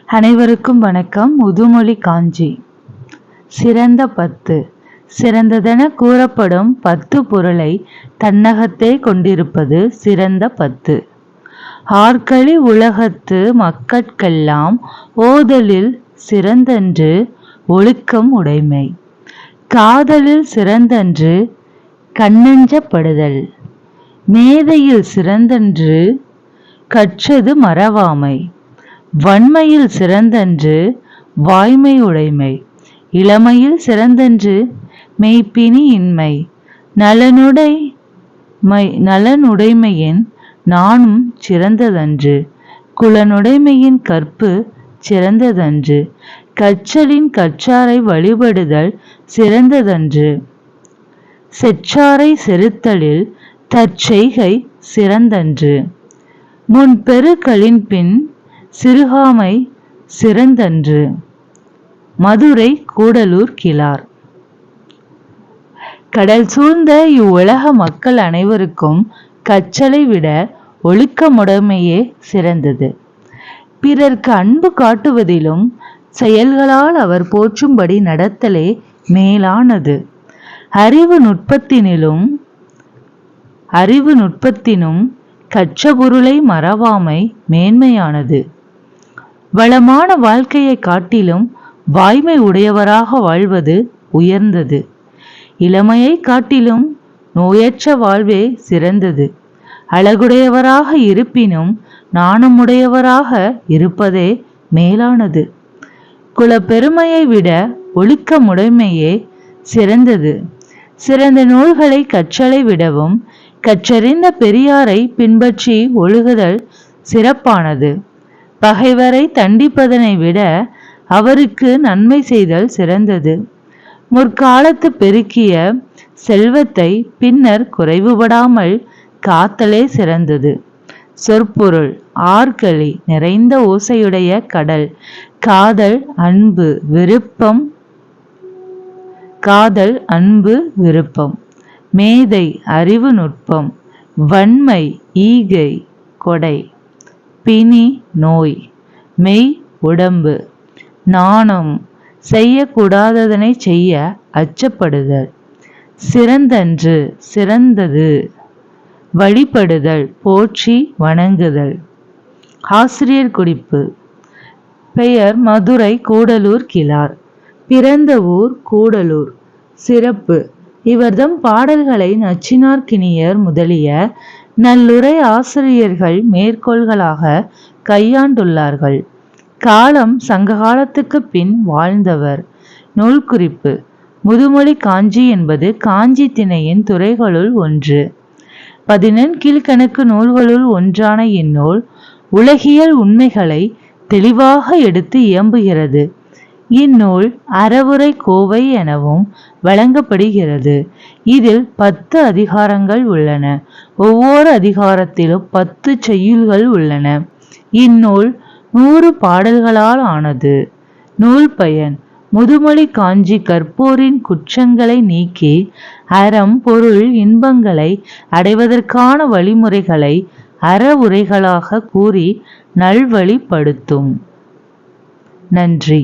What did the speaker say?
அனைவருக்கும் வணக்கம். முதுமொழி காஞ்சி. சிறந்த 10. சிறந்ததென கூறப்படும் 10 பொருளை தன்னகத்தே கொண்டிருப்பது சிறந்த 10. ஆர்கலி உலகத்து மக்கட்கெல்லாம் ஓதலில் சிறந்தன்று ஒழுக்கம் உடைமை. காதலில் சிறந்தன்று கண்ணஞ்சப்படுதல். மேதையில் சிறந்தன்று கற்றது மறவாமை. வன்மையில் சிறந்தன்று வாய்மை உடைமை. இளமையில் சிறந்தன்று மெய்ப்பினி இன்மை. நலனுடைமையின் நாணும் சிறந்ததன்று. குலனுடைமையின் கற்பு சிறந்ததன்று. கற்றலின் கற்றாரை வழிபடுதல் சிறந்ததன்று. செற்றாரை செறுத்தலில் தற்செய்கை சிறந்தன்று. முன் பெருக்களின் பின் சிறுகாமை சிறந்தன்று. மதுரை கூடலூர் கிழார். கடல் சூழ்ந்த இவ்வுலக மக்கள் அனைவருக்கும் கற்றலை விட ஒழுக்கமுடைமையே சிறந்தது. பிறர்க்கு அன்பு காட்டுவதிலும் செயல்களால் அவர் போற்றும்படி நடத்தலே மேலானது. அறிவு நுட்பத்தினும் கற்ற பொருளை மறவாமை மேன்மையானது. வளமான வாழ்க்கையை காட்டிலும் வாய்மை உடையவராக வாழ்வது உயர்ந்தது. இளமையை காட்டிலும் நோயற்ற வாழ்வே சிறந்தது. அழகுடையவராக இருப்பினும் நாணமுடையவராக இருப்பதே மேலானது. குலப்பெருமையை விட ஒழுக்கமுடைமையே சிறந்தது. சிறந்த நூல்களை கற்றலை விடவும் கற்றறிந்த பெரியாரை பின்பற்றி ஒழுகுதல் சிறப்பானது. பகைவரை தண்டிப்பதனை விட அவருக்கு நன்மை செய்தல் சிறந்தது. முற்காலத்து பெருக்கிய செல்வத்தை பின்னர் குறைவுபடாமல் காத்தலே சிறந்தது. சொற்பொருள். ஆர்கலி நிறைந்த ஓசையுடைய கடல். காதல் அன்பு விருப்பம். மேதை அறிவு நுட்பம். வன்மை ஈகை கொடை. பிணி நோய். மெய் உடம்பு. நாணம் செய்யக்கூடாததனை செய்ய அச்சப்படுதல். சிறந்தன்று சிறந்தது. வழிபடுதல் போற்றி வணங்குதல். ஆசிரியர் குறிப்பு. பெயர் மதுரை கூடலூர் கிழார். பிறந்த ஊர் கூடலூர். சிறப்பு. இவர்தம் பாடல்களை நச்சினார்க்கினியர் முதலிய நல்லுரை ஆசிரியர்கள் மேற்கோள்களாக கையாண்டுள்ளார்கள். காலம் சங்ககாலத்துக்கு பின் வாழ்ந்தவர். நூல் குறிப்பு. முதுமொழி காஞ்சி என்பது காஞ்சி திணையின் துறைகளுள் ஒன்று. 14 கீழ்க்கணக்கு நூல்களுள் ஒன்றான இந்நூல் உலகியல் உண்மைகளை தெளிவாக எடுத்து இயம்புகிறது. இந்நூல் அறவுரை கோவை எனவும் வழங்கப்படுகிறது. இதில் 10 அதிகாரங்கள் உள்ளன. ஒவ்வொரு அதிகாரத்திலும் 10 செய்யுள்கள் உள்ளன. இந்நூல் 100 பாடல்களால் ஆனது. நூல் பயன். முதுமொழி காஞ்சி கற்போரின் குற்றங்களை நீக்கி அறம் பொருள் இன்பங்களை அடைவதற்கான வழிமுறைகளை அறவுரைகளாக கூறி நல்வழிப்படுத்தும். நன்றி.